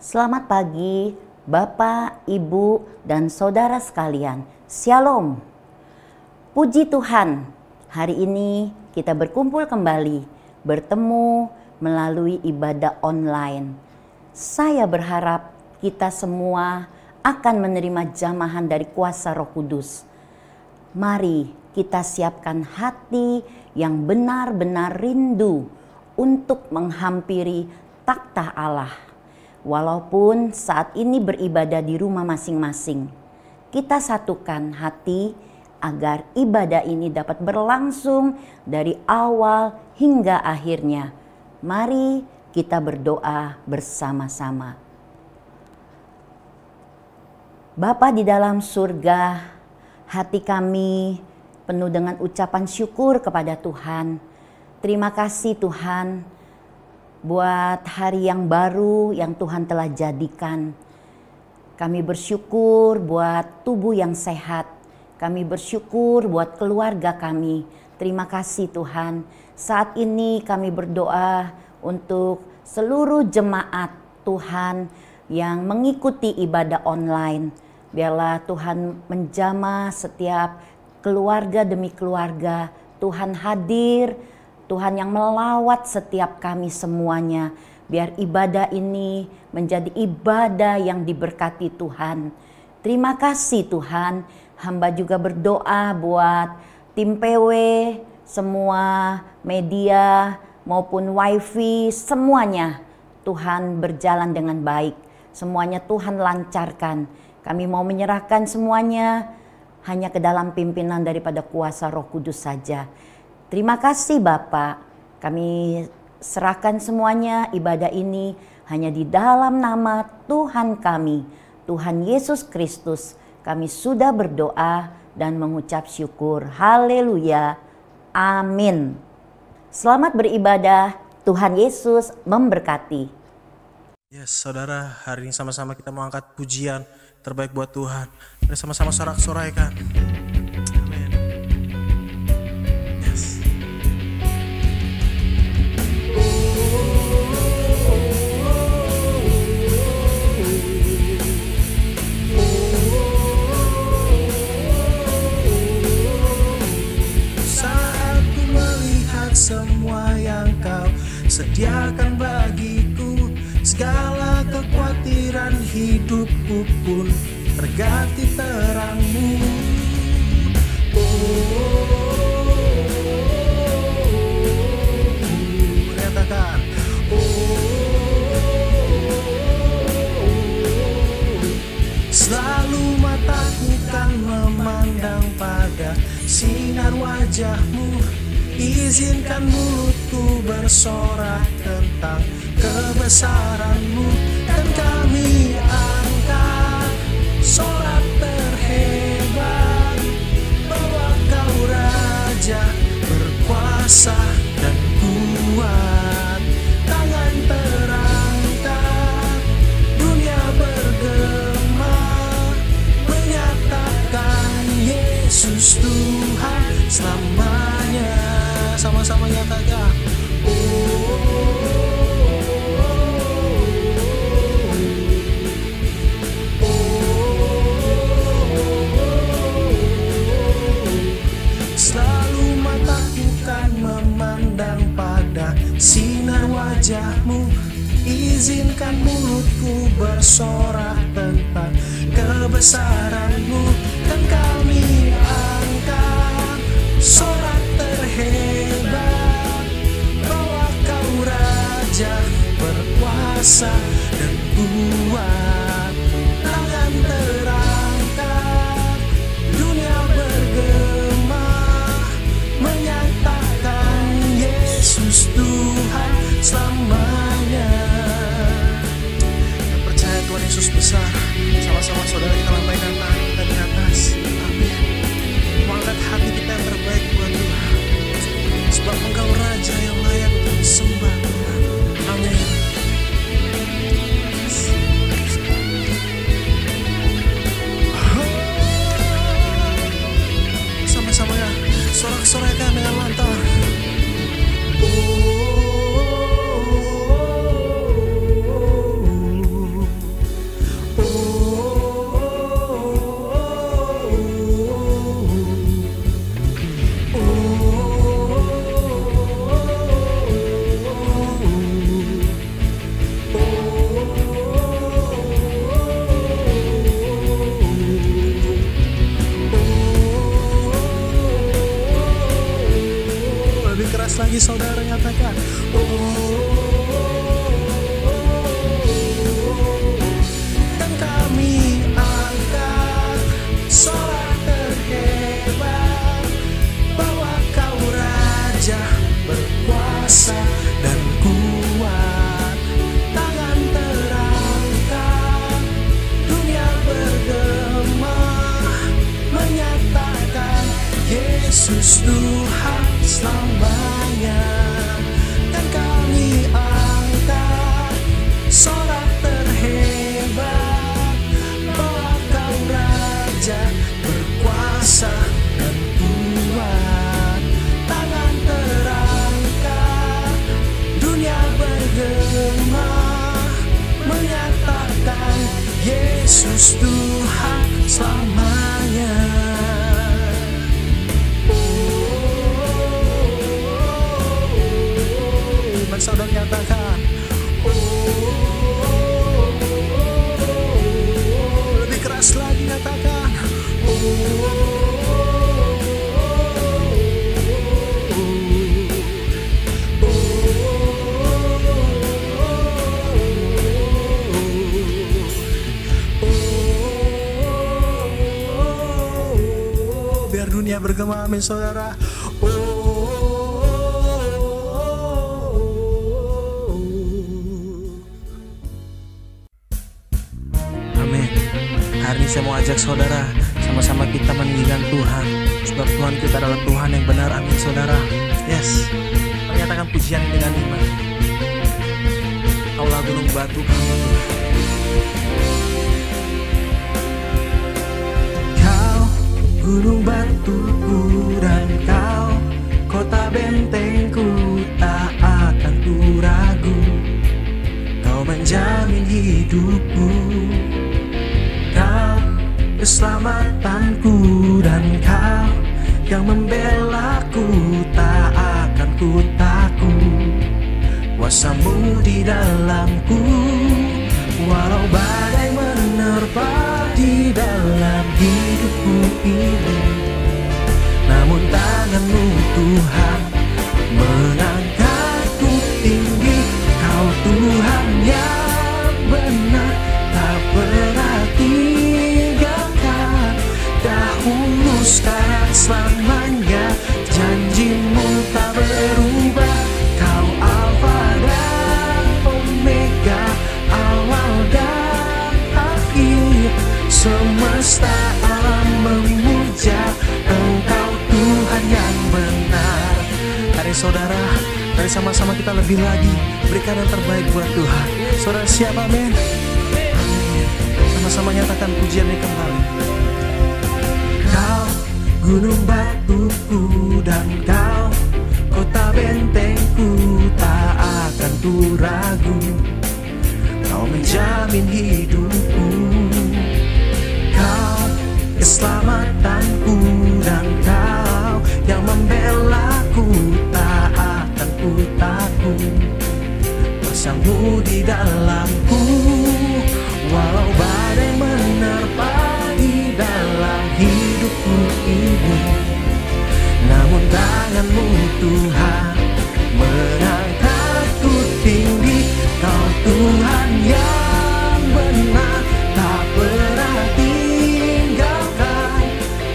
Selamat pagi, Bapak, Ibu, dan saudara sekalian. Shalom. Puji Tuhan, hari ini kita berkumpul kembali, bertemu melalui ibadah online. Saya berharap kita semua akan menerima jamahan dari kuasa Roh Kudus. Mari kita siapkan hati yang benar-benar rindu untuk menghampiri takhta Allah. Walaupun saat ini beribadah di rumah masing-masing, kita satukan hati agar ibadah ini dapat berlangsung dari awal hingga akhirnya. Mari kita berdoa bersama-sama. Bapa di dalam surga, hati kami penuh dengan ucapan syukur kepada Tuhan. Terima kasih Tuhan buat hari yang baru yang Tuhan telah jadikan. Kami bersyukur buat tubuh yang sehat. Kami bersyukur buat keluarga kami. Terima kasih Tuhan. Saat ini kami berdoa untuk seluruh jemaat Tuhan yang mengikuti ibadah online. Biarlah Tuhan menjamah setiap keluarga demi keluarga. Tuhan hadir, Tuhan yang melawat setiap kami semuanya. Biar ibadah ini menjadi ibadah yang diberkati Tuhan. Terima kasih Tuhan. Hamba juga berdoa buat tim PW, semua media maupun wifi, semuanya Tuhan berjalan dengan baik. Semuanya Tuhan lancarkan. Kami mau menyerahkan semuanya hanya ke dalam pimpinan daripada kuasa Roh Kudus saja. Terima kasih Bapak, kami serahkan semuanya ibadah ini hanya di dalam nama Tuhan kami, Tuhan Yesus Kristus. Kami sudah berdoa dan mengucap syukur. Haleluya. Amin. Selamat beribadah. Tuhan Yesus memberkati. Yes, saudara, hari ini sama-sama kita mau angkat pujian terbaik buat Tuhan. Mari sama-sama sorak-soraikan. Amin. Yes. Saat ku melihat semua yang kau sediakan bagiku, segala kekhawatiran hidupku pun terganti terangmu. Katakan, selalu mataku kan memandang pada sinar wajahmu. Izinkan mulutku bersorak tentang kebesaranmu, dan kami angkat sorak terhebat bahwa kau Raja berkuasa dan kuat. Tangan terangkat, dunia bergema menyatakan Yesus Tuhan selamanya. Sama-sama nyatakan, selalu mataku kan memandang pada sinar wajahmu. Izinkan mulutku bersorak tentang kebesaranmu, dan kami angkat sorak terhebat bahwa kau Raja berkuasa dan kuat. Tangan terangkat, dunia bergema menyatakan Yesus Tuhan selamanya. Yang percaya Tuhan Yesus besar, sama-sama saudara kita lambaikan tangan kita di atas. Amin. Mengangkat hati kita yang terbaik buat Tuhan, sebab Engkau Raja yang layak untuk disembah Tuhan. Amin. Sama-sama ya, sorak-sorakan dengan lantang. Lebih keras lagi saudara nyatakan, dan kami angkat sorak terhebat bahwa Kau Raja berkuasa dan kuat. Tangan terangkat, dunia bergema, menyatakan Yesus Tuhan selamanya. Dan kami angkat sorak terhebat bahwa Kau Raja berkuasa dan kuat. Tangan terangkat, dunia bergema, menyatakan Yesus Tuhan selamanya. Mari saudara nyatakan, lebih keras lagi nyatakan, biar dunia bergema, amin saudara. Amin. Hari ini saya mau ajak saudara sama-sama kita meninggikan Tuhan, sebab Tuhan kita adalah Tuhan yang benar, amin saudara. Yes, menyatakan pujian dengan iman. Kaulah gunung batu kami, Kau gunung batuku dan Kau kota bentengku, tak akan ku ragu. Kau menjamin hidupku, Kau keselamatanku, dan Kau yang membelaku, tak akan ku takut. Kuasa-Mu di dalamku, walau badai menerpa di dalam hidupku ini, namun tangan-Mu Tuhan mengangkatku tinggi. Kau Tuhan yang benar, tak pernah tinggalkan. Dahulu, sekarang, selamanya, janji-Mu tak berubah. Kau Alfa dan Omega, awal dan akhir. Semesta alam memuja Engkau Tuhan yang benar. Hari saudara, mari sama-sama kita lebih lagi berikan yang terbaik buat Tuhan. Saudara siap, amin. Amin. Sama-sama nyatakan pujian ini kembali. Kau gunung batuku dan Kau kota bentengku, tak akan ku ragu. Kau menjamin hidupku, Kau keselamatanku, dan Kau yang membelaku, tak akan ku takut. Kuasa-Mu di dalamku, walau badai menerpa di dalam hidupku ini, namun tangan-Mu Tuhan mengangkatku tinggi. Kau Tuhan yang benar, tak pernah tinggalkan.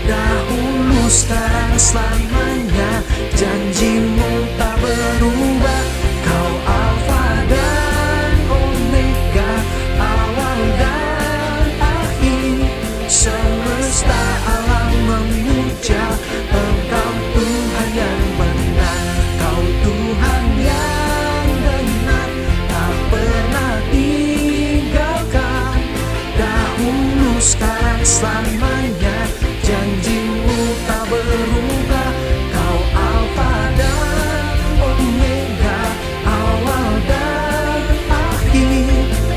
Dahulu, sekarang, selamanya, janji-Mu tak berubah. Kau Alfa dan Omega, awal dan akhir. Semesta alam memuja Engkau Tuhan yang benar. Kau Tuhan yang benar, tak pernah tinggalkan. Dahulu, sekarang, selamanya, janji-Mu tak berubah. Kau Alfa dan Omega, awal dan akhir.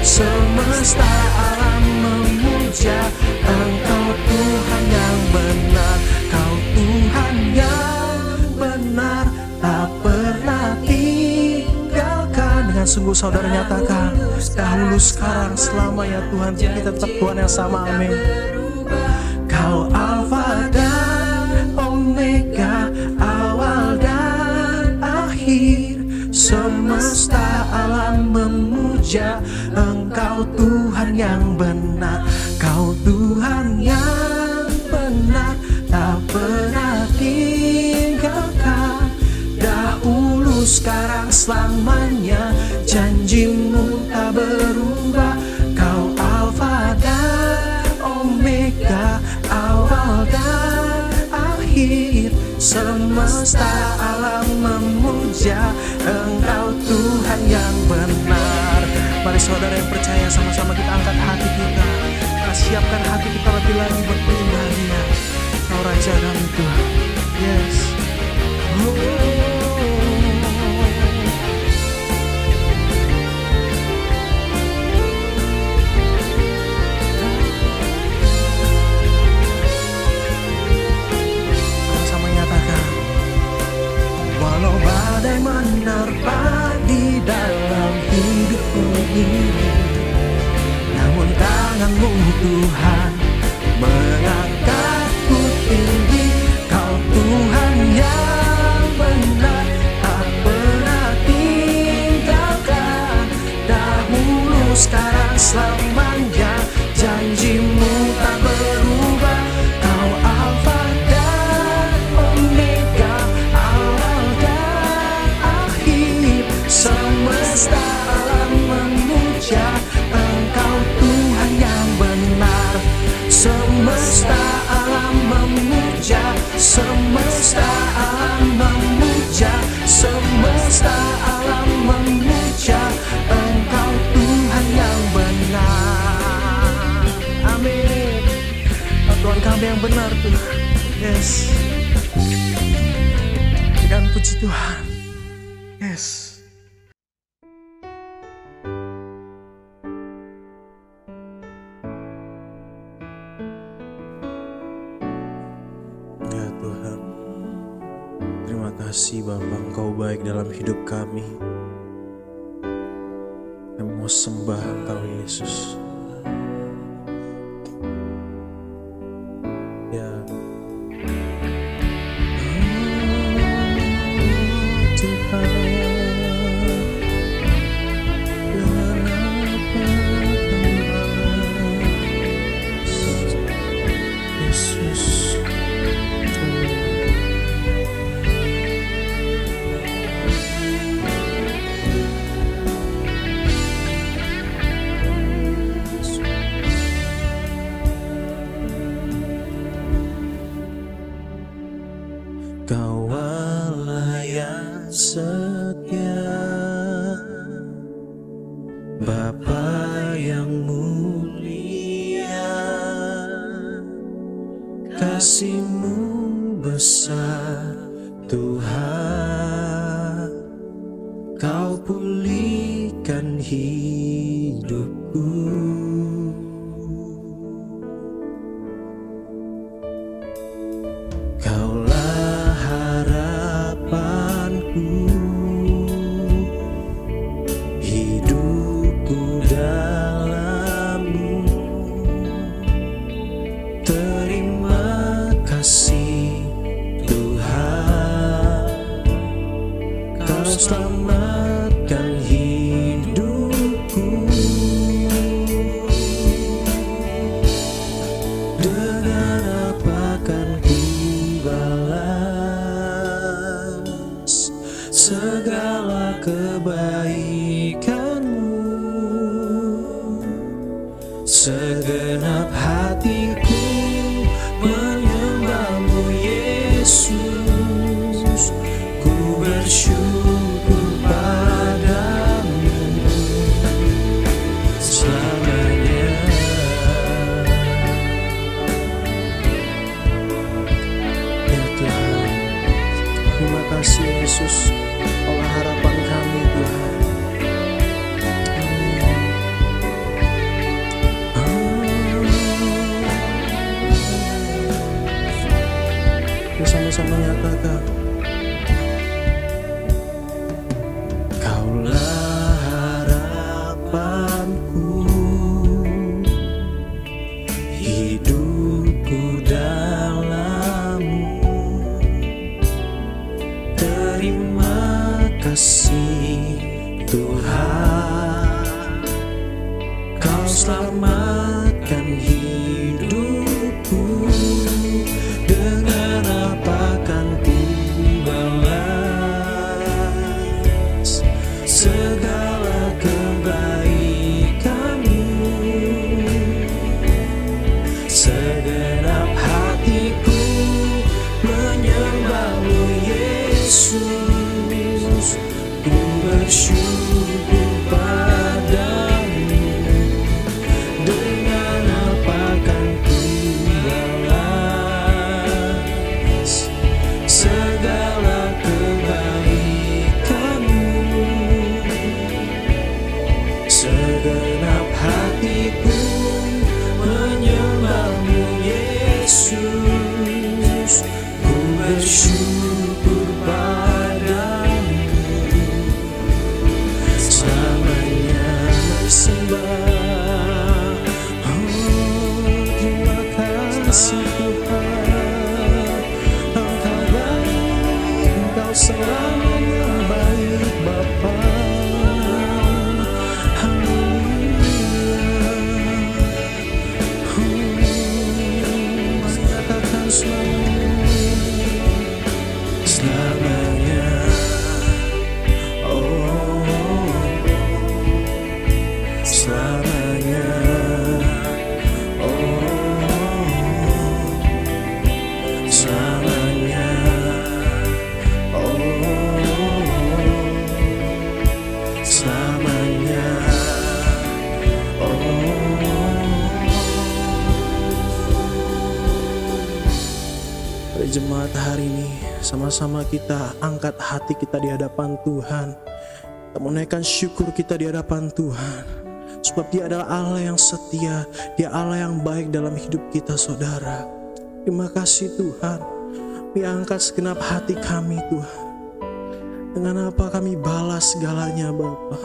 Semesta alam memuja Engkau Tuhan yang benar. Kau Tuhan yang benar, tak pernah tinggalkan. Dengan sungguh saudara nyatakan, dahulu, sekarang, selamanya, Tuhan kita tetap Tuhan yang sama, amin. Kau Alfa dan Omega, awal dan akhir. Semesta alam memuja Engkau Tuhan yang benar. Kau Tuhan yang benar, tak pernah tinggalkan. Dahulu, sekarang, selamanya, janjimu tak berubah. Kau Alfa dan Omega, awal dan akhir. Semesta alam memuja Engkau Tuhan yang benar. Mari saudara yang percaya, sama-sama kita angkat hati kita. Kita siapkan hati kita lebih lagi buat menyembah Dia. Kau Raja kami Tuhan. Yes. Sama-sama nyatakan. Walau badai menerpa di dalam hidupku ini, namun tangan-Mu Tuhan mengangkatku tinggi. Kau Tuhan yang benar, tak pernah tinggalkan. Dahulu, sekarang, selamanya, janjimu tak berubah. Kau Alfa dan Omega, awal dan akhir. Semesta alam memuja Engkau Tuhan yang benar. Semesta alam memuja, semesta alam memuja, semesta alam memuja Engkau Tuhan yang benar. Amin. Tuhan kami yang benar Tuhan. Yes. Dan puji Tuhan. Yes. Ya Tuhan, terima kasih Bapa, Engkau baik dalam hidup kami. Kami mau sembah Engkau Yesus. Ya Tuhan, dengan apa kami balas Yesus. Kau Allah yang setia, Bapa yang mulia, kasih-Mu besar Tuhan. Kau pulihkan hidupku. Kaulah harapanku, hidupku dalam-Mu. Terima kasih Tuhan, Kau selamatkan hidupku. Dengan apa kan ku balas segala kebaikan-Mu? Segenap hatiku menyembah-Mu Yesus. Ku bersyukur padamu selamanya. Ya Tuhan, terima kasih Yesus, Allah harapan kami Tuhan. selamatkan hidupku. Dengan apa kan ku balas segala kebaikanmu? Segenap hatiku menyembahmu Yesus. Ku bersyukur padamu. Dengan apa kan ku balas segala kebaikanmu? Segenap hatiku menyembahmu Yesus. Ku bersyukur padamu. Selamanya bersembah. Oh, terima kasih Tuhan. Engkau baik, Engkau selamanya baik Bapa. Menyatakan selamanya. Oh, selamanya. Oh, selamanya. Oh, selamanya. Pada jemaat hari ini, sama-sama kita angkat hati kita di hadapan Tuhan. Kita menaikkan syukur kita di hadapan Tuhan. Sebab Dia adalah Allah yang setia, Dia Allah yang baik dalam hidup kita, saudara. Terima kasih Tuhan. Kami angkat segenap hati kami Tuhan. Dengan apa kami balas segalanya Bapa.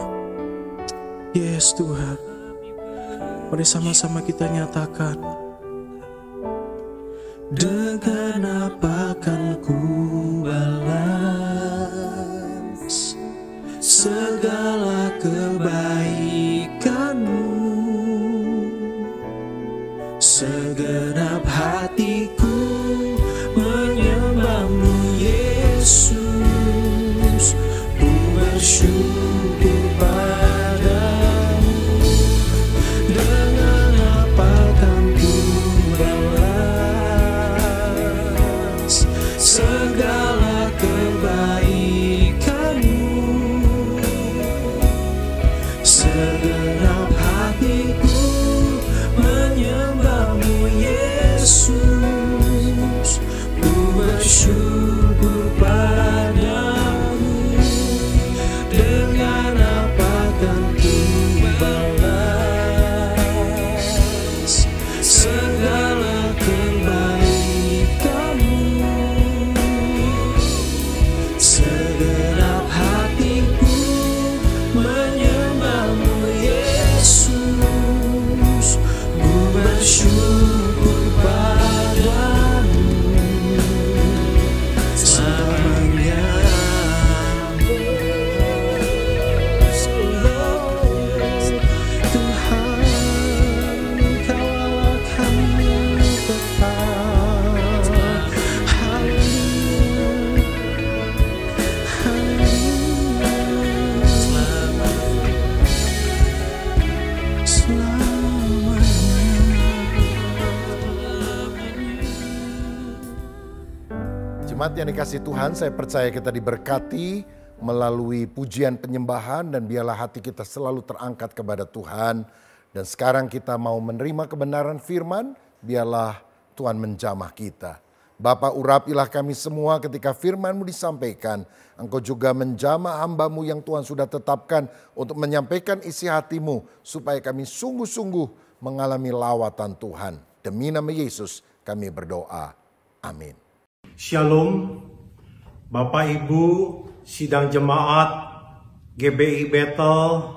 Yes Tuhan. Mari sama-sama kita nyatakan. Dengan apa kan ku balas segala kebaikanmu? Segenap hatiku menyembahmu Yesus. Ku bersyukur padamu. Dengan apa kan ku balas segala kebaikanmu? Segenap hatiku menyembahmu Yesus. Ku bersyukur padamu. Dengan apa kan ku balas segala kebaikanmu? Segenap hatiku menyembahmu Yesus. Ku bersyukur padamu. Selamanya. Tuhan, Kau Allah kami tetap. Haleluya. Jemaat yang dikasih Tuhan, saya percaya kita diberkati melalui pujian penyembahan dan biarlah hati kita selalu terangkat kepada Tuhan. Dan sekarang kita mau menerima kebenaran firman, biarlah Tuhan menjamah kita. Bapa, urapilah kami semua ketika firman-Mu disampaikan. Engkau juga menjamah hamba-Mu yang Tuhan sudah tetapkan untuk menyampaikan isi hati-Mu, supaya kami sungguh-sungguh mengalami lawatan Tuhan. Demi nama Yesus kami berdoa. Amin. Shalom, Bapak Ibu, sidang jemaat GBI Bethel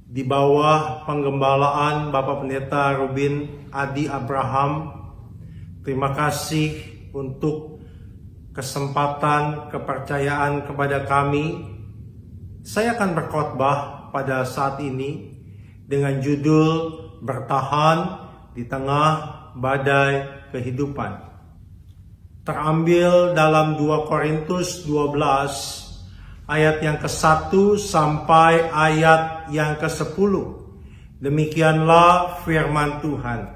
di bawah penggembalaan Bapak Pendeta Robin Adi Abraham. Terima kasih untuk kesempatan, kepercayaan kepada kami. Saya akan berkhotbah pada saat ini dengan judul Bertahan di Tengah Badai Kehidupan. Terambil dalam 2 Korintus 12 ayat yang ke-1 sampai ayat yang ke-10. Demikianlah firman Tuhan.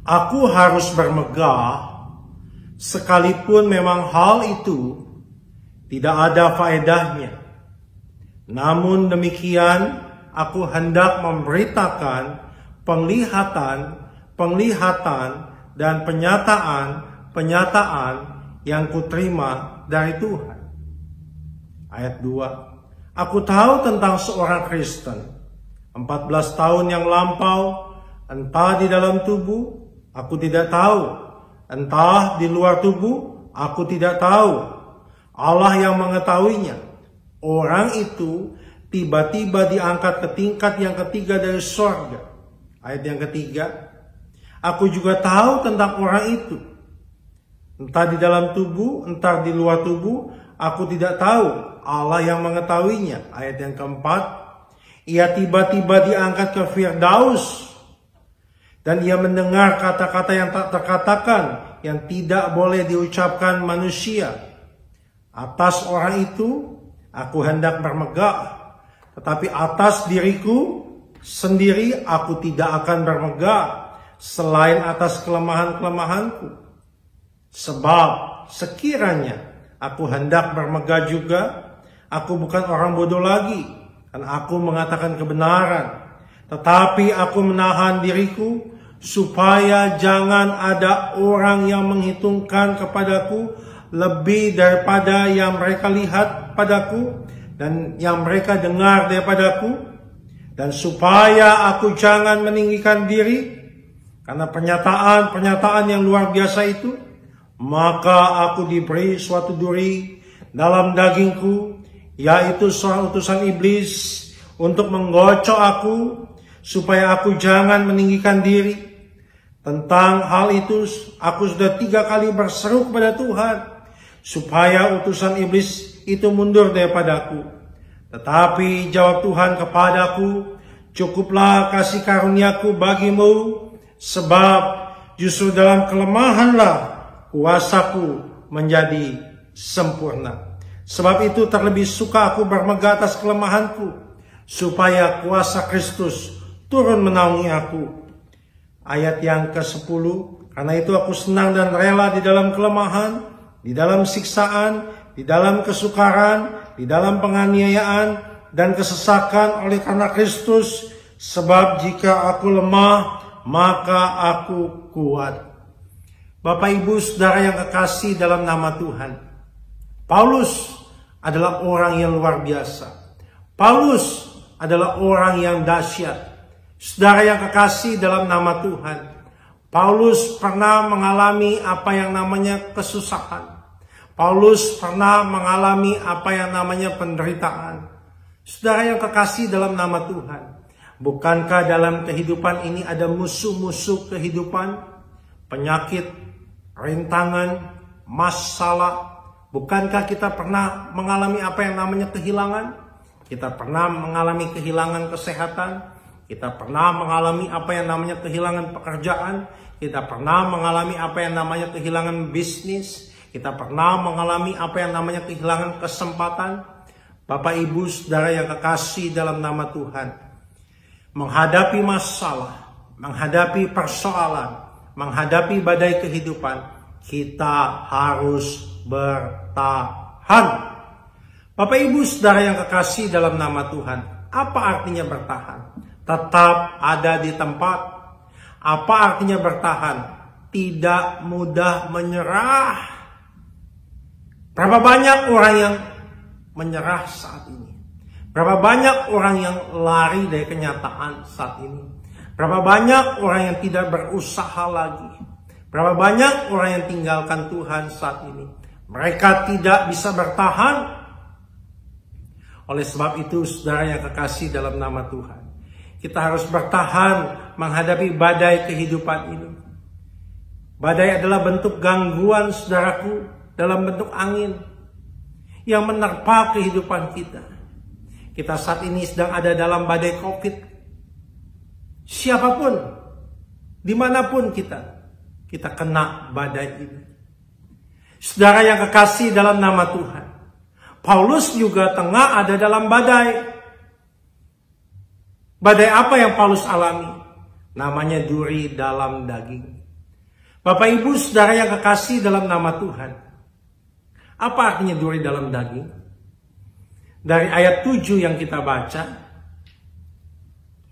Aku harus bermegah, sekalipun memang hal itu tidak ada faedahnya. Namun demikian, aku hendak memberitakan penglihatan dan penyataan yang kuterima dari Tuhan. Ayat 2. Aku tahu tentang seorang Kristen 14 tahun yang lampau, entah di dalam tubuh, aku tidak tahu, entah di luar tubuh, aku tidak tahu. Allah yang mengetahuinya. Orang itu tiba-tiba diangkat ke tingkat yang ketiga dari sorga. Ayat yang ketiga. Aku juga tahu tentang orang itu. Entah di dalam tubuh, entah di luar tubuh, aku tidak tahu. Allah yang mengetahuinya. Ayat yang keempat. Ia tiba-tiba diangkat ke Firdaus. Dan ia mendengar kata-kata yang tak terkatakan, yang tidak boleh diucapkan manusia. Atas orang itu, aku hendak bermegah. Tetapi atas diriku sendiri, aku tidak akan bermegah, selain atas kelemahan-kelemahanku. Sebab sekiranya aku hendak bermegah juga, aku bukan orang bodoh lagi, dan aku mengatakan kebenaran. Tetapi aku menahan diriku, supaya jangan ada orang yang menghitungkan kepadaku lebih daripada yang mereka lihat padaku dan yang mereka dengar daripadaku, dan supaya aku jangan meninggikan diri karena pernyataan yang luar biasa itu. Maka aku diberi suatu duri dalam dagingku, yaitu seorang utusan iblis, untuk menggocok aku, supaya aku jangan meninggikan diri. Tentang hal itu aku sudah 3 kali berseru kepada Tuhan, supaya utusan iblis itu mundur daripadaku. Tetapi jawab Tuhan kepadaku, cukuplah kasih karuniaku bagimu, sebab justru dalam kelemahanlah kuasaku menjadi sempurna. Sebab itu terlebih suka aku bermegah atas kelemahanku, supaya kuasa Kristus turun menaungi aku. Ayat yang ke-10. Karena itu aku senang dan rela di dalam kelemahan, di dalam siksaan, di dalam kesukaran, di dalam penganiayaan dan kesesakan oleh karena Kristus. Sebab jika aku lemah, maka aku kuat. Bapak, Ibu, Saudara yang kekasih dalam nama Tuhan, Paulus adalah orang yang luar biasa. Paulus adalah orang yang dahsyat. Saudara yang kekasih dalam nama Tuhan, Paulus pernah mengalami apa yang namanya kesusahan. Paulus pernah mengalami apa yang namanya penderitaan. Saudara yang kekasih dalam nama Tuhan, bukankah dalam kehidupan ini ada musuh-musuh kehidupan? Penyakit, rintangan, masalah. Bukankah kita pernah mengalami apa yang namanya kehilangan? Kita pernah mengalami kehilangan kesehatan. Kita pernah mengalami apa yang namanya kehilangan pekerjaan. Kita pernah mengalami apa yang namanya kehilangan bisnis. Kita pernah mengalami apa yang namanya kehilangan kesempatan. Bapak, Ibu, Saudara yang kekasih dalam nama Tuhan, menghadapi masalah, menghadapi persoalan, menghadapi badai kehidupan, kita harus bertahan. Bapak, Ibu, Saudara yang kekasih dalam nama Tuhan, apa artinya bertahan? Tetap ada di tempat. Apa artinya bertahan? Tidak mudah menyerah. Berapa banyak orang yang menyerah saat ini? Berapa banyak orang yang lari dari kenyataan saat ini? Berapa banyak orang yang tidak berusaha lagi? Berapa banyak orang yang tinggalkan Tuhan saat ini? Mereka tidak bisa bertahan. Oleh sebab itu, saudara yang kekasih dalam nama Tuhan, kita harus bertahan menghadapi badai kehidupan ini. Badai adalah bentuk gangguan, saudaraku, dalam bentuk angin yang menerpa kehidupan kita. Kita saat ini sedang ada dalam badai COVID. Siapapun, dimanapun kita kena badai ini. Saudara yang kekasih dalam nama Tuhan, Paulus juga tengah ada dalam badai. Badai apa yang Paulus alami? Namanya duri dalam daging. Bapak Ibu saudara yang kekasih dalam nama Tuhan, apa artinya duri dalam daging? Dari ayat 7 yang kita baca,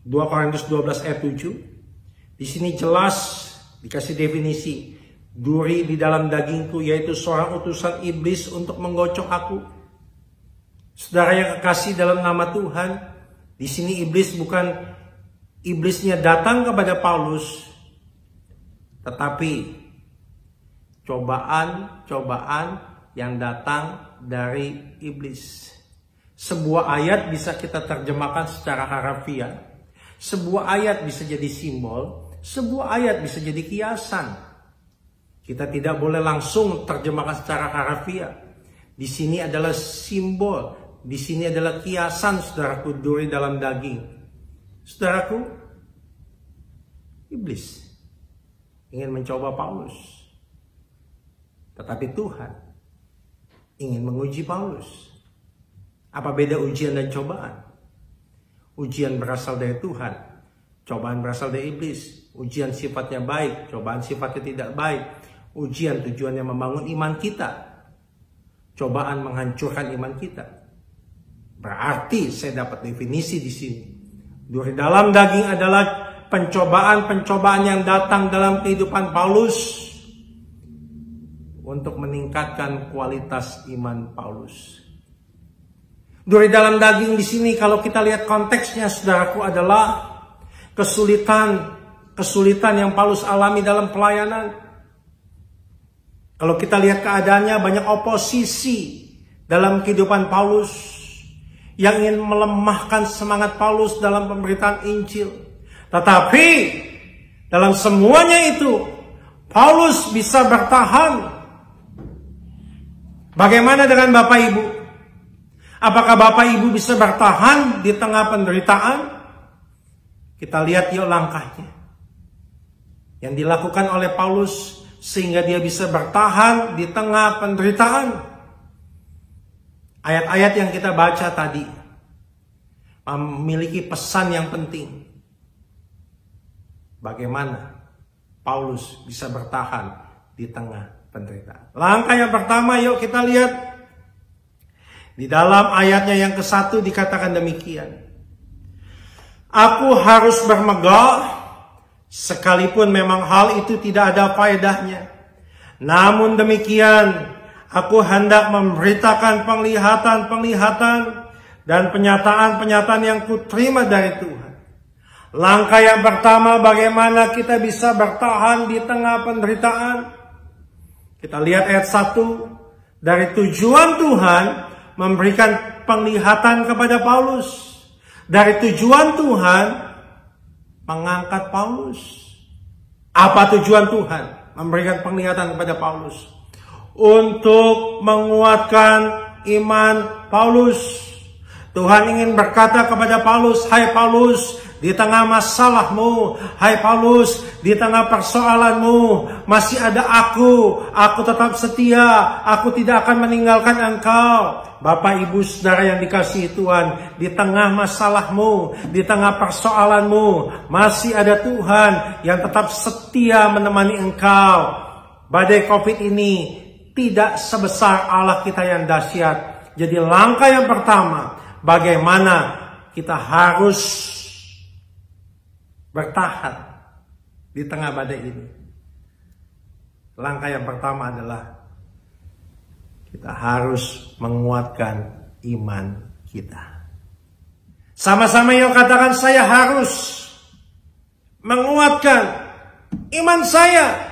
2 Korintus 12 ayat 7, di sini jelas dikasih definisi duri di dalam dagingku, yaitu seorang utusan iblis untuk menggocok aku. Saudara yang kekasih dalam nama Tuhan, di sini iblis bukan iblisnya datang kepada Paulus, tetapi cobaan yang datang dari iblis. Sebuah ayat bisa kita terjemahkan secara harafiah. Sebuah ayat bisa jadi simbol. Sebuah ayat bisa jadi kiasan. Kita tidak boleh langsung terjemahkan secara harafiah. Di sini adalah simbol. Di sini adalah kiasan, saudaraku, duri dalam daging. Saudaraku, iblis ingin mencoba Paulus. Tetapi Tuhan ingin menguji Paulus. Apa beda ujian dan cobaan? Ujian berasal dari Tuhan, cobaan berasal dari iblis. Ujian sifatnya baik, cobaan sifatnya tidak baik. Ujian tujuannya membangun iman kita, cobaan menghancurkan iman kita. Berarti saya dapat definisi di sini. Duri dalam daging adalah pencobaan-pencobaan yang datang dalam kehidupan Paulus untuk meningkatkan kualitas iman Paulus. Duri dalam daging di sini kalau kita lihat konteksnya, saudaraku, adalah kesulitan yang Paulus alami dalam pelayanan. Kalau kita lihat keadaannya, banyak oposisi dalam kehidupan Paulus yang ingin melemahkan semangat Paulus dalam pemberitaan Injil. Tetapi dalam semuanya itu Paulus bisa bertahan. Bagaimana dengan Bapak Ibu? Apakah Bapak Ibu bisa bertahan di tengah penderitaan? Kita lihat yuk langkahnya yang dilakukan oleh Paulus sehingga dia bisa bertahan di tengah penderitaan. Ayat-ayat yang kita baca tadi memiliki pesan yang penting. Bagaimana Paulus bisa bertahan di tengah penderitaan? Langkah yang pertama, yuk kita lihat. Di dalam ayatnya yang ke-1 dikatakan demikian. Aku harus bermegah, sekalipun memang hal itu tidak ada faedahnya. Namun demikian, aku hendak memberitakan penglihatan-penglihatan dan penyataan-penyataan yang kuterima dari Tuhan. Langkah yang pertama, bagaimana kita bisa bertahan di tengah penderitaan. Kita lihat ayat 1. Dari tujuan Tuhan memberikan penglihatan kepada Paulus. Dari tujuan Tuhan mengangkat Paulus. Apa tujuan Tuhan memberikan penglihatan kepada Paulus? Untuk menguatkan iman Paulus. Tuhan ingin berkata kepada Paulus, hai Paulus, di tengah masalahmu, hai Paulus, di tengah persoalanmu, masih ada aku tetap setia, aku tidak akan meninggalkan engkau. Bapak Ibu Saudara yang dikasihi Tuhan, di tengah masalahmu, di tengah persoalanmu, masih ada Tuhan yang tetap setia menemani engkau. Badai COVID ini tidak sebesar Allah kita yang dahsyat. Jadi langkah yang pertama, bagaimana kita harus bertahan di tengah badai ini. Langkah yang pertama adalah kita harus menguatkan iman kita. Sama-sama yuk katakan, saya harus menguatkan iman saya.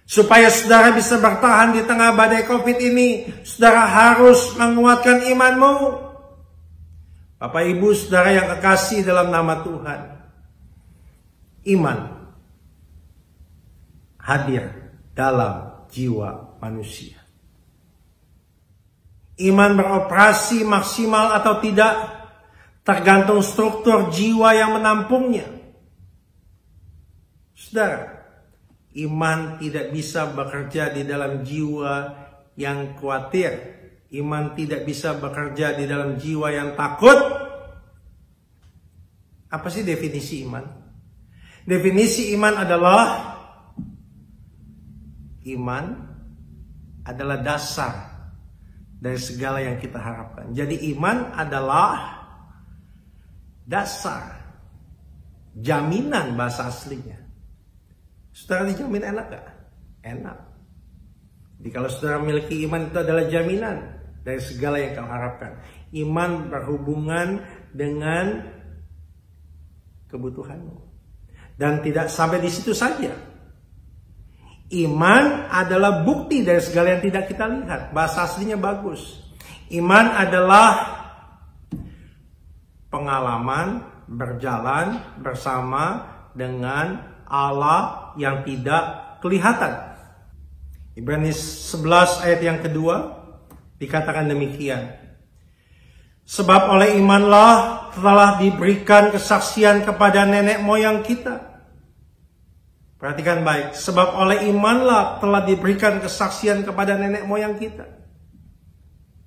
Supaya saudara bisa bertahan di tengah badai COVID ini, saudara harus menguatkan imanmu. Bapak Ibu Saudara yang kekasih dalam nama Tuhan, iman hadir dalam jiwa manusia. Iman beroperasi maksimal atau tidak tergantung struktur jiwa yang menampungnya. Saudara, iman tidak bisa bekerja di dalam jiwa yang khawatir. Iman tidak bisa bekerja di dalam jiwa yang takut. Apa sih definisi iman? Definisi iman adalah dasar dari segala yang kita harapkan. Jadi iman adalah dasar, jaminan bahasa aslinya. Saudara dijamin enak gak? Enak. Jadi kalau saudara memiliki iman, itu adalah jaminan dari segala yang kau harapkan. Iman berhubungan dengan kebutuhanmu. Dan tidak sampai di situ saja. Iman adalah bukti dari segala yang tidak kita lihat. Bahasa aslinya bagus. Iman adalah pengalaman berjalan bersama dengan Allah yang tidak kelihatan. Ibrani 11 ayat yang kedua dikatakan demikian. Sebab oleh imanlah telah diberikan kesaksian kepada nenek moyang kita. Perhatikan baik. Sebab oleh imanlah telah diberikan kesaksian kepada nenek moyang kita.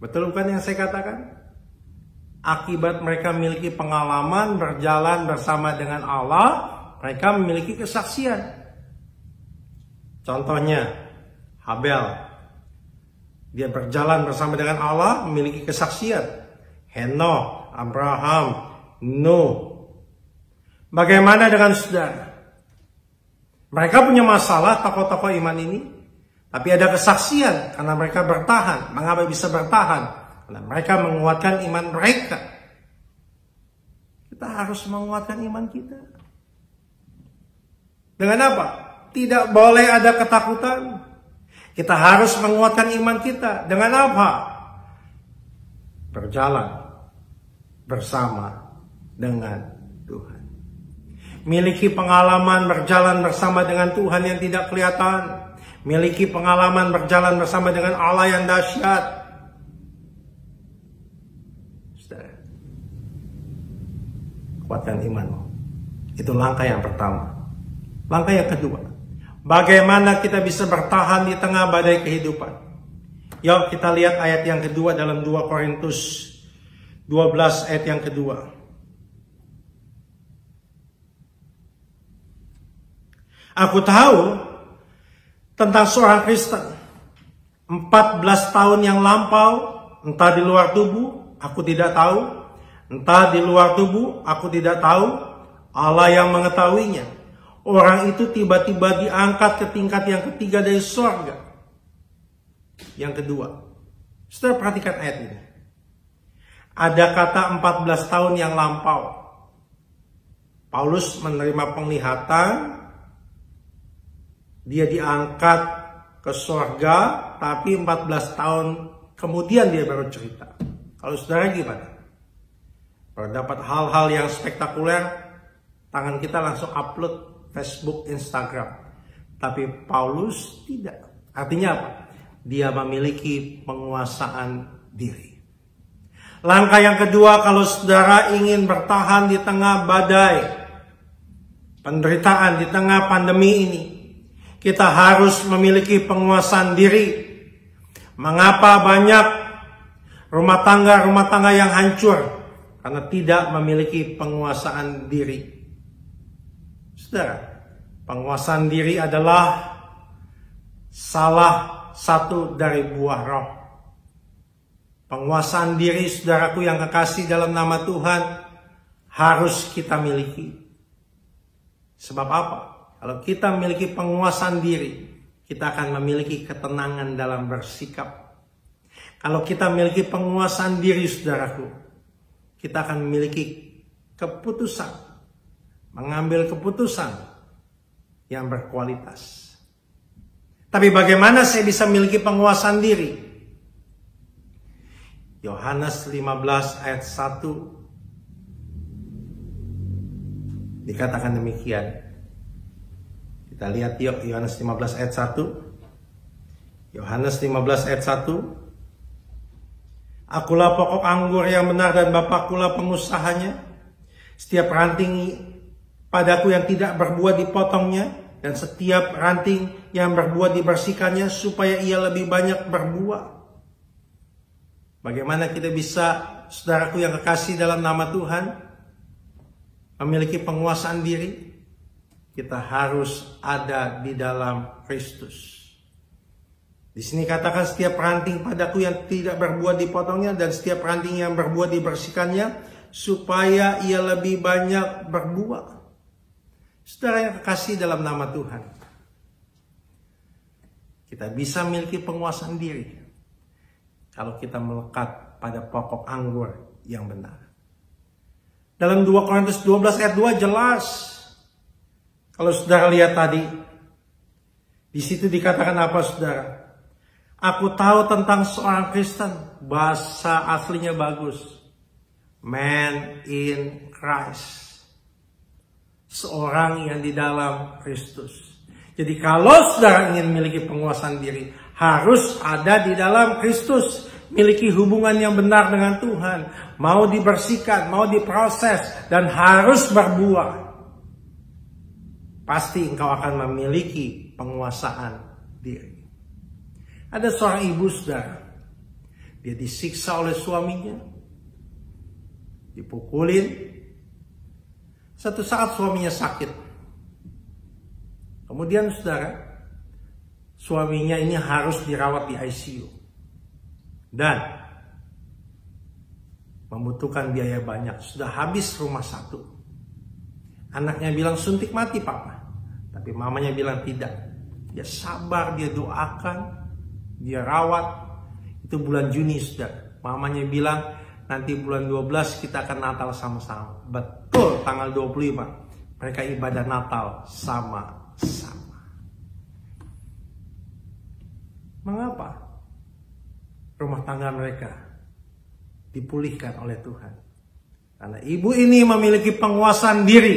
Betul bukan yang saya katakan? Akibat mereka memiliki pengalaman berjalan bersama dengan Allah, mereka memiliki kesaksian. Contohnya, Habel. Dia berjalan bersama dengan Allah, memiliki kesaksian. Henokh, Abraham, Nuh. Bagaimana dengan saudara? Mereka punya masalah, tokoh-tokoh iman ini. Tapi ada kesaksian, karena mereka bertahan. Mengapa bisa bertahan? Karena mereka menguatkan iman mereka. Kita harus menguatkan iman kita. Dengan apa? Tidak boleh ada ketakutan. Kita harus menguatkan iman kita. Dengan apa? Berjalan bersama dengan Tuhan. Miliki pengalaman berjalan bersama dengan Tuhan yang tidak kelihatan. Miliki pengalaman berjalan bersama dengan Allah yang dahsyat. Kuatkan imanmu. Itu langkah yang pertama. Langkah yang kedua, bagaimana kita bisa bertahan di tengah badai kehidupan? Yuk kita lihat ayat yang kedua dalam 2 Korintus 12 ayat yang kedua. Aku tahu tentang seorang Kristen 14 tahun yang lampau, entah di luar tubuh, aku tidak tahu. Entah di luar tubuh, aku tidak tahu. Allah yang mengetahuinya. Orang itu tiba-tiba diangkat ke tingkat yang ketiga dari surga. Yang kedua, saudara perhatikan ayat ini. Ada kata 14 tahun yang lampau. Paulus menerima penglihatan. Dia diangkat ke surga, tapi 14 tahun kemudian dia baru cerita. Kalau saudara gimana? Kalau dapat hal-hal yang spektakuler, tangan kita langsung upload Facebook, Instagram. Tapi Paulus tidak. Artinya apa? Dia memiliki penguasaan diri. Langkah yang kedua, kalau saudara ingin bertahan di tengah badai penderitaan, di tengah pandemi ini, kita harus memiliki penguasaan diri. Mengapa banyak rumah tangga yang hancur? Karena tidak memiliki penguasaan diri. Saudara, penguasaan diri adalah salah satu dari buah roh. Penguasaan diri, saudaraku yang kekasih dalam nama Tuhan, harus kita miliki. Sebab apa? Kalau kita memiliki penguasaan diri, kita akan memiliki ketenangan dalam bersikap. Kalau kita memiliki penguasaan diri, saudaraku, kita akan memiliki keputusan, mengambil keputusan yang berkualitas. Tapi bagaimana saya bisa memiliki penguasaan diri? Yohanes 15 ayat 1 dikatakan demikian. Kita lihat yuk Yohanes 15 ayat 1. Yohanes 15 ayat 1. Akulah pokok anggur yang benar dan Bapakkulah pengusahanya. Setiap ranting padaku yang tidak berbuah dipotongnya, dan setiap ranting yang berbuah dibersihkannya supaya ia lebih banyak berbuah. Bagaimana kita bisa, saudaraku yang kekasih dalam nama Tuhan, memiliki penguasaan diri? Kita harus ada di dalam Kristus. Di sini katakan setiap ranting padaku yang tidak berbuah dipotongnya, dan setiap ranting yang berbuah dibersihkannya supaya ia lebih banyak berbuah. Saudara yang kekasih dalam nama Tuhan, kita bisa memiliki penguasaan diri kalau kita melekat pada pokok anggur yang benar. Dalam 2 Korintus 12 ayat 2 jelas. Kalau saudara lihat tadi, di situ dikatakan apa, saudara? Aku tahu tentang seorang Kristen, bahasa aslinya bagus. Man in Christ. Seorang yang di dalam Kristus. Jadi kalau saudara ingin memiliki penguasaan diri, harus ada di dalam Kristus. Miliki hubungan yang benar dengan Tuhan. Mau dibersihkan, mau diproses, dan harus berbuah. Pasti engkau akan memiliki penguasaan diri. Ada seorang ibu, saudara. Dia disiksa oleh suaminya. Dipukulin. Satu saat suaminya sakit. Kemudian, saudara, suaminya ini harus dirawat di ICU. Dan membutuhkan biaya banyak. Sudah habis rumah satu. Anaknya bilang suntik mati, Papa. Tapi mamanya bilang tidak. Dia sabar, dia doakan. Dia rawat. Itu bulan Juni, sudah. Mamanya bilang nanti bulan 12 kita akan Natal sama-sama. Betul, tanggal 25 mereka ibadah Natal sama-sama. Mengapa rumah tangga mereka dipulihkan oleh Tuhan? Karena ibu ini memiliki penguasaan diri.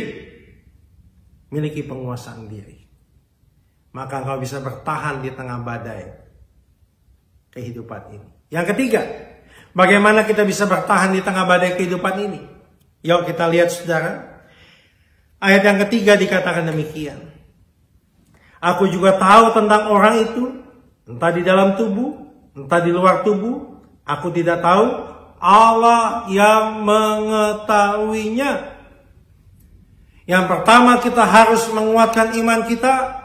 Memiliki penguasaan diri. Maka engkau bisa bertahan di tengah badai kehidupan ini. Yang ketiga, bagaimana kita bisa bertahan di tengah badai kehidupan ini? Yuk kita lihat, saudara. Ayat yang ketiga dikatakan demikian. Aku juga tahu tentang orang itu, entah di dalam tubuh, entah di luar tubuh. Aku tidak tahu, Allah yang mengetahuinya. Yang pertama, kita harus menguatkan iman kita.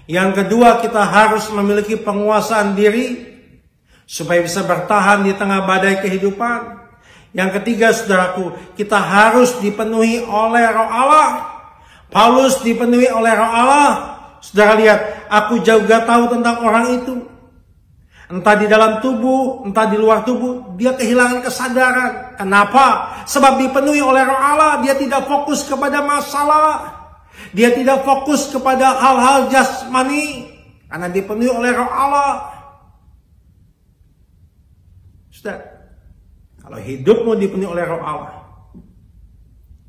Yang kedua, kita harus memiliki penguasaan diri supaya bisa bertahan di tengah badai kehidupan. Yang ketiga, saudaraku, kita harus dipenuhi oleh Roh Allah. Paulus dipenuhi oleh Roh Allah. Saudara lihat, aku juga tahu tentang orang itu. Entah di dalam tubuh, entah di luar tubuh, dia kehilangan kesadaran. Kenapa? Sebab dipenuhi oleh Roh Allah, dia tidak fokus kepada masalah. Dia tidak fokus kepada hal-hal jasmani. Karena dipenuhi oleh Roh Allah. Saudara, kalau hidupmu dipenuhi oleh Roh Allah,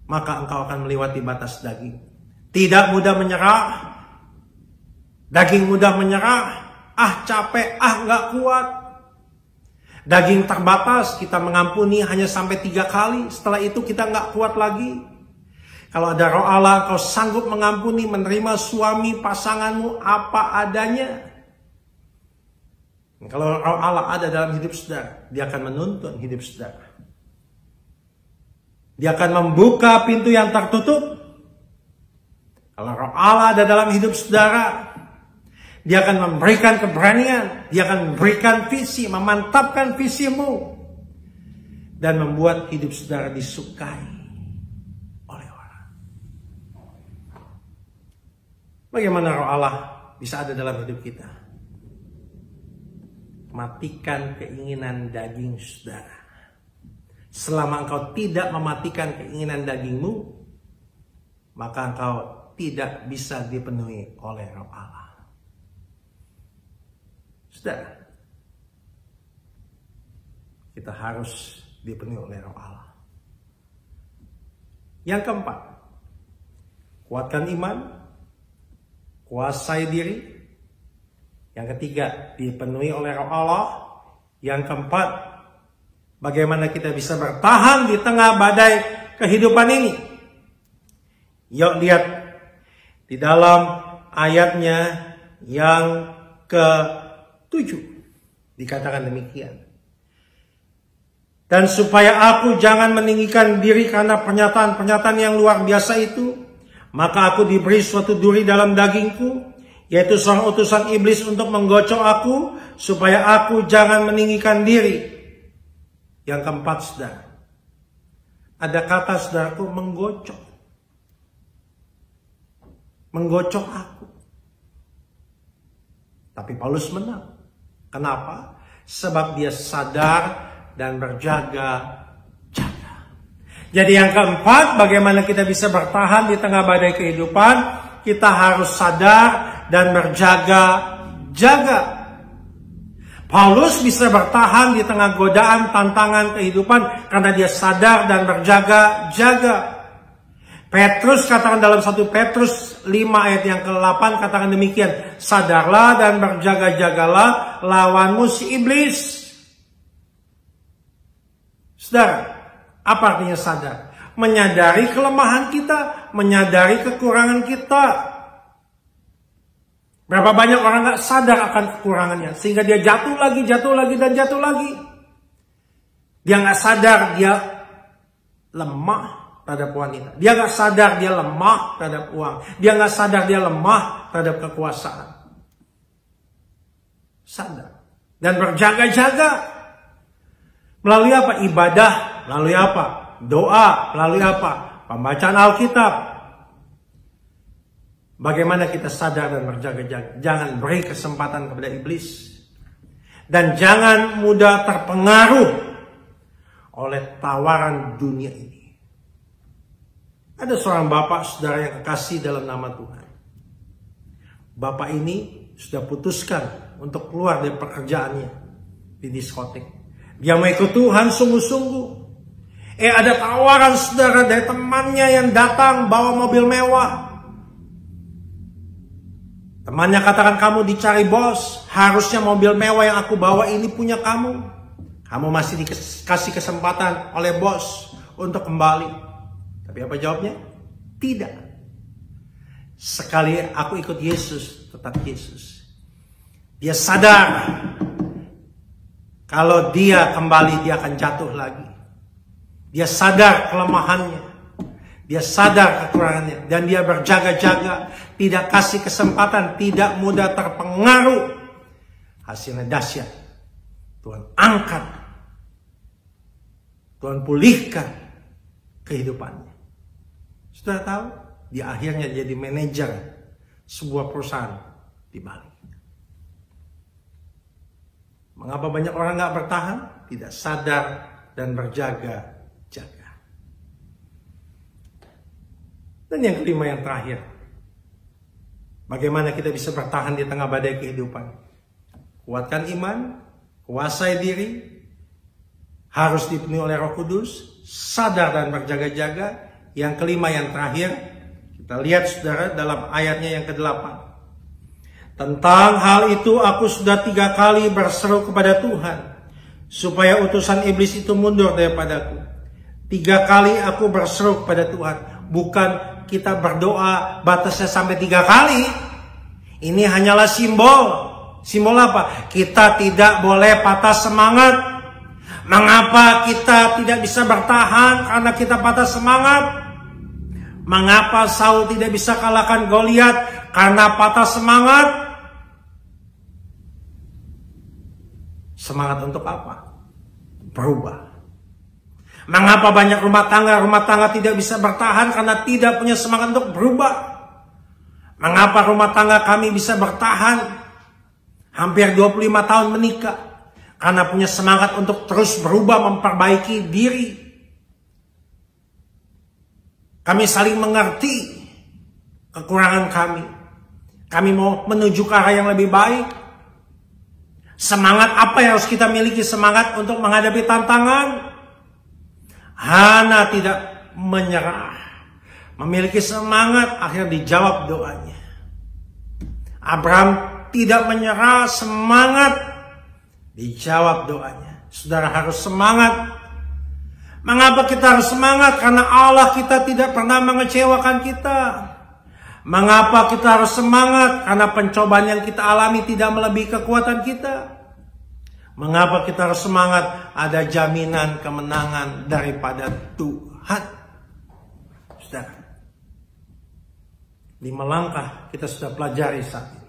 maka engkau akan melewati batas daging. Tidak mudah menyerah. Daging mudah menyerah. Capek, nggak kuat. Daging terbatas, kita mengampuni hanya sampai 3 kali. Setelah itu kita nggak kuat lagi. Kalau ada Roh Allah, kau sanggup mengampuni, menerima suami pasanganmu apa adanya. Kalau Roh Allah ada dalam hidup saudara, dia akan menuntun hidup saudara. Dia akan membuka pintu yang tertutup. Kalau Roh Allah ada dalam hidup saudara, dia akan memberikan keberanian. Dia akan memberikan visi, memantapkan visimu. Dan membuat hidup saudara disukai oleh orang. Bagaimana Roh Allah bisa ada dalam hidup kita? Matikan keinginan daging saudara. Selama engkau tidak mematikan keinginan dagingmu, maka engkau tidak bisa dipenuhi oleh Roh Allah. Saudara, kita harus dipenuhi oleh Roh Allah. Yang keempat, kuatkan iman, kuasai diri. Yang ketiga, dipenuhi oleh Roh Allah. Yang keempat, bagaimana kita bisa bertahan di tengah badai kehidupan ini. Yuk lihat di dalam ayatnya yang ke-7. Dikatakan demikian. Dan supaya aku jangan meninggikan diri karena pernyataan-pernyataan yang luar biasa itu, maka aku diberi suatu duri dalam dagingku, yaitu seorang utusan iblis untuk menggocok aku, supaya aku jangan meninggikan diri. Yang keempat, saudara, ada kata saudaraku menggocok. Menggocok aku. Tapi Paulus menang. Kenapa? Sebab dia sadar dan berjaga-jaga. Jadi yang keempat, bagaimana kita bisa bertahan di tengah badai kehidupan? Kita harus sadar dan berjaga-jaga. Paulus bisa bertahan di tengah godaan, tantangan kehidupan karena dia sadar dan berjaga-jaga. Petrus katakan dalam 1 Petrus 5 ayat yang ke-8 katakan demikian, sadarlah dan berjaga-jagalah lawanmu si iblis. Saudara, apa artinya sadar? Menyadari kelemahan kita, menyadari kekurangan kita. Berapa banyak orang gak sadar akan kekurangannya, sehingga dia jatuh lagi, dan jatuh lagi. Dia gak sadar dia lemah terhadap wanita. Dia gak sadar dia lemah terhadap uang. Dia gak sadar dia lemah terhadap kekuasaan. Sadar. Dan berjaga-jaga. Melalui apa? Ibadah. Melalui apa? Doa. Melalui apa? Pembacaan Alkitab. Bagaimana kita sadar dan berjaga-jaga. Jangan beri kesempatan kepada iblis. Dan jangan mudah terpengaruh oleh tawaran dunia ini. Ada seorang bapak saudara yang kekasih dalam nama Tuhan. Bapak ini sudah putuskan untuk keluar dari pekerjaannya di diskotik. Dia mau ikut Tuhan sungguh-sungguh. Ada tawaran saudara dari temannya yang datang bawa mobil mewah. Temannya katakan, kamu dicari bos. Harusnya mobil mewah yang aku bawa ini punya kamu. Kamu masih dikasih kesempatan oleh bos untuk kembali. Tapi apa jawabnya? Tidak. Sekali aku ikut Yesus, tetap Yesus. Dia sadar kalau dia kembali dia akan jatuh lagi. Dia sadar kelemahannya. Dia sadar kekurangannya. Dan dia berjaga-jaga. Tidak kasih kesempatan. Tidak mudah terpengaruh. Hasilnya dahsyat. Tuhan angkat. Tuhan pulihkan kehidupannya. Sudah tahu? Dia akhirnya jadi manajer sebuah perusahaan di Bali. Mengapa banyak orang gak bertahan? Tidak sadar dan berjaga-jaga. Dan yang kelima, yang terakhir. Bagaimana kita bisa bertahan di tengah badai kehidupan? Kuatkan iman, kuasai diri, harus dipenuhi oleh Roh Kudus, sadar dan berjaga-jaga. Yang kelima, yang terakhir, kita lihat saudara dalam ayatnya yang ke-8. Tentang hal itu aku sudah 3 kali berseru kepada Tuhan, supaya utusan iblis itu mundur daripadaku. 3 kali aku berseru kepada Tuhan. Bukan kita berdoa batasnya sampai 3 kali. Ini hanyalah simbol. Simbol apa? Kita tidak boleh patah semangat. Mengapa kita tidak bisa bertahan? Karena kita patah semangat. Mengapa Saul tidak bisa kalahkan Goliat? Karena patah semangat. Semangat untuk apa? Berubah. Mengapa banyak rumah tangga tidak bisa bertahan? Karena tidak punya semangat untuk berubah. Mengapa rumah tangga kami bisa bertahan hampir 25 tahun menikah? Karena punya semangat untuk terus berubah, memperbaiki diri. Kami saling mengerti kekurangan kami. Kami mau menuju ke arah yang lebih baik. Semangat apa yang harus kita miliki? Semangat untuk menghadapi tantangan. Hana tidak menyerah. Memiliki semangat, akhirnya dijawab doanya. Abraham tidak menyerah, semangat, dijawab doanya. saudara harus semangat. Mengapa kita harus semangat? Karena Allah kita tidak pernah mengecewakan kita. Mengapa kita harus semangat? Karena pencobaan yang kita alami tidak melebihi kekuatan kita. Mengapa kita harus semangat? Ada jaminan kemenangan daripada Tuhan. Saudara, 5 langkah kita sudah pelajari saat ini.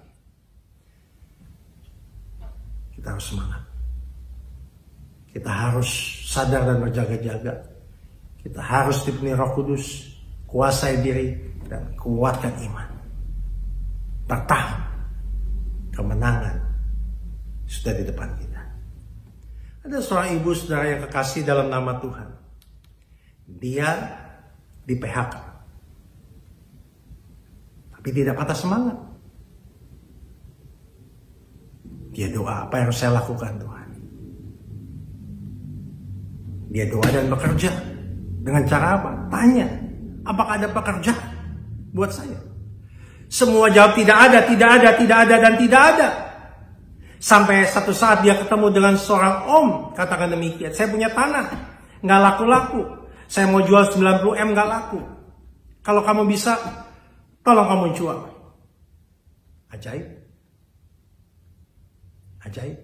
Kita harus semangat. Kita harus sadar dan berjaga-jaga. Kita harus dipenuhi Roh Kudus, kuasai diri, dan kuatkan iman. Bertahan. Kemenangan sudah di depan kita. Ada seorang ibu saudara yang kekasih dalam nama Tuhan. Dia di PHK. Tapi tidak patah semangat. Dia doa, apa yang harus saya lakukan Tuhan? Dia doa dan bekerja. Dengan cara apa? Tanya, apakah ada pekerjaan buat saya? Semua jawab tidak ada, tidak ada, tidak ada, dan tidak ada. Sampai satu saat dia ketemu dengan seorang om, katakan demikian. Saya punya tanah, nggak laku-laku. Saya mau jual 90 M, nggak laku. Kalau kamu bisa, tolong kamu jual. Ajaib. Ajaib.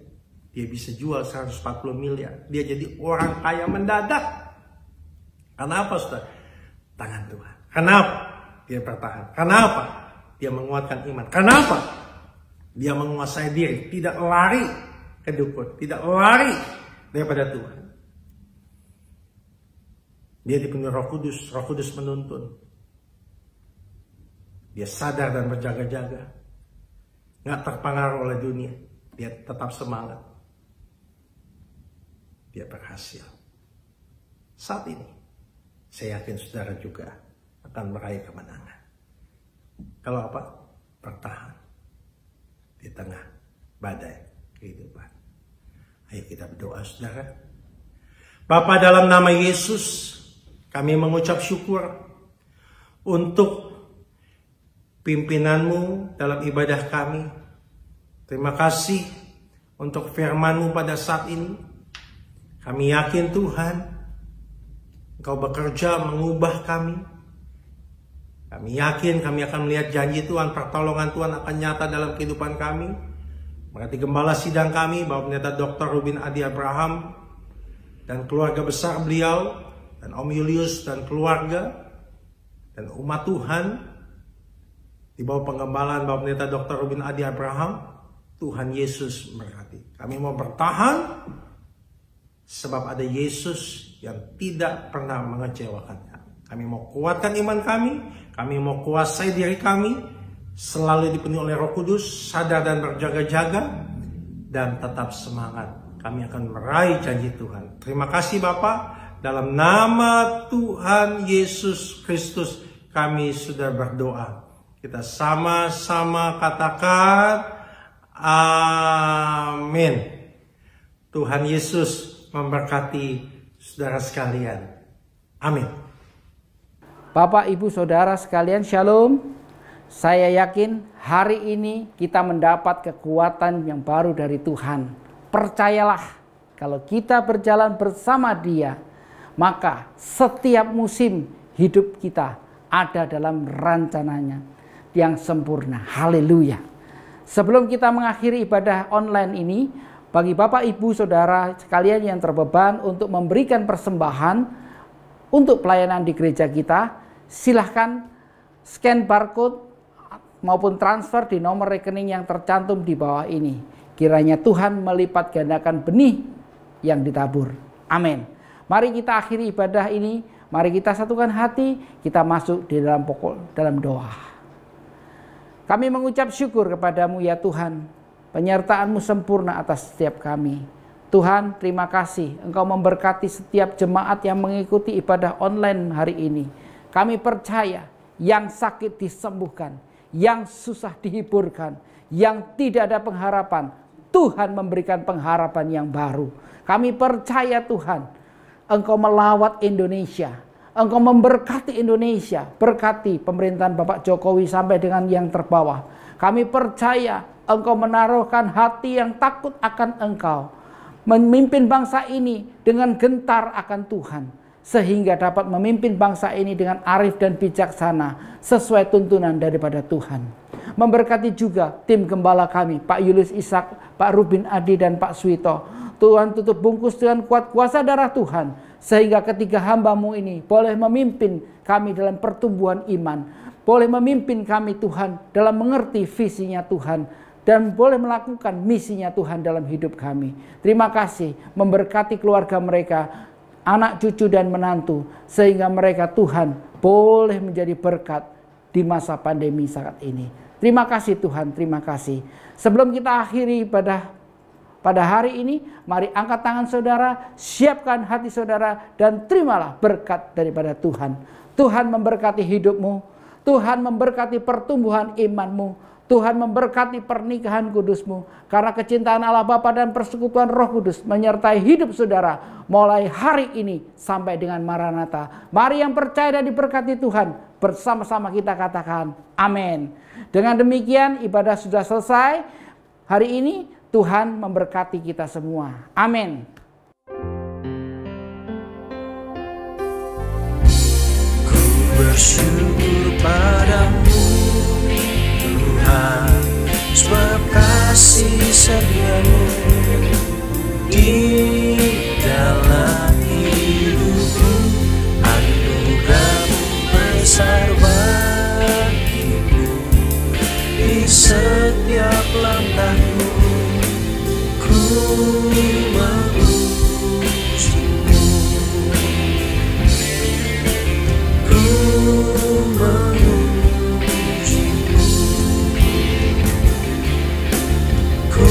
Dia bisa jual 140 miliar. Dia jadi orang kaya mendadak. Kenapa, saudara? Tangan Tuhan. Kenapa? Dia bertahan. Kenapa? Dia menguatkan iman. Kenapa? Dia menguasai diri. Tidak lari ke dukun. Tidak lari daripada Tuhan. Dia dipenuhi Roh Kudus. Roh Kudus menuntun. Dia sadar dan berjaga-jaga. Nggak terpengaruh oleh dunia. Dia tetap semangat. Dia berhasil. Saat ini, saya yakin saudara juga akan meraih kemenangan. Kalau apa? Bertahan di tengah badai kehidupan. Ayo kita berdoa, saudara. Bapa, dalam nama Yesus, kami mengucap syukur untuk pimpinan-Mu dalam ibadah kami. Terima kasih untuk firman-Mu pada saat ini. Kami yakin Tuhan, Engkau bekerja mengubah kami. Kami yakin kami akan melihat janji Tuhan, pertolongan Tuhan akan nyata dalam kehidupan kami. Berarti gembala sidang kami, Bapak Pendeta Dr. Ruben Adi Abraham, dan keluarga besar beliau, dan Om Julius dan keluarga, dan umat Tuhan, di bawah penggembalaan Bapak Pendeta Dr. Ruben Adi Abraham, Tuhan Yesus memberkati. Kami mau bertahan, sebab ada Yesus yang tidak pernah mengecewakan kami. Kami mau kuatkan iman kami mau kuasai diri kami, selalu dipenuhi oleh Roh Kudus, sadar dan berjaga-jaga, dan tetap semangat. Kami akan meraih janji Tuhan. Terima kasih Bapa, dalam nama Tuhan Yesus Kristus kami sudah berdoa. Kita sama-sama katakan amin. Tuhan Yesus memberkati saudara sekalian. Amin. Bapak, Ibu, Saudara sekalian, Shalom. Saya yakin hari ini kita mendapat kekuatan yang baru dari Tuhan. Percayalah, kalau kita berjalan bersama Dia, maka setiap musim hidup kita ada dalam rencananya yang sempurna. Haleluya. Sebelum kita mengakhiri ibadah online ini, bagi Bapak, Ibu, Saudara sekalian yang terbeban untuk memberikan persembahan untuk pelayanan di gereja kita, silahkan scan barcode maupun transfer di nomor rekening yang tercantum di bawah ini. Kiranya Tuhan melipat gandakan benih yang ditabur. Amin. Mari kita akhiri ibadah ini. Mari kita satukan hati, kita masuk di dalam doa. Kami mengucap syukur kepadamu ya Tuhan. Penyertaan-Mu sempurna atas setiap kami. Tuhan, terima kasih Engkau memberkati setiap jemaat yang mengikuti ibadah online hari ini. Kami percaya yang sakit disembuhkan, yang susah dihiburkan, yang tidak ada pengharapan, Tuhan memberikan pengharapan yang baru. Kami percaya Tuhan, Engkau melawat Indonesia, Engkau memberkati Indonesia, berkati pemerintahan Bapak Jokowi sampai dengan yang terbawah. Kami percaya Engkau menaruhkan hati yang takut akan Engkau. memimpin bangsa ini dengan gentar akan Tuhan, sehingga dapat memimpin bangsa ini dengan arif dan bijaksana sesuai tuntunan daripada Tuhan. Memberkati juga tim gembala kami, Pak Julius Ishak, Pak Rubin Adi, dan Pak Suwito. Tuhan tutup bungkus dengan kuat kuasa darah Tuhan, sehingga ketiga hamba-Mu ini boleh memimpin kami dalam pertumbuhan iman, boleh memimpin kami Tuhan dalam mengerti visinya Tuhan, dan boleh melakukan misinya Tuhan dalam hidup kami. Terima kasih, memberkati keluarga mereka, anak cucu dan menantu, sehingga mereka Tuhan boleh menjadi berkat di masa pandemi saat ini. Terima kasih Tuhan, terima kasih. Sebelum kita akhiri pada hari ini, mari angkat tangan saudara, siapkan hati saudara, dan terimalah berkat daripada Tuhan. Tuhan memberkati hidupmu, Tuhan memberkati pertumbuhan imanmu, Tuhan memberkati pernikahan kudusmu, karena kecintaan Allah Bapa dan persekutuan Roh Kudus menyertai hidup saudara mulai hari ini sampai dengan Maranatha. Mari yang percaya dan diberkati Tuhan, bersama-sama kita katakan amin. Dengan demikian ibadah sudah selesai. Hari ini Tuhan memberkati kita semua. Amin. Ku bersyukur padamu Tuhan, sebab kasih setiamu di dalam hidupku, anugerah-Mu besar bagiku, di setiap langkahku ku memujimu, ku memujimu, ku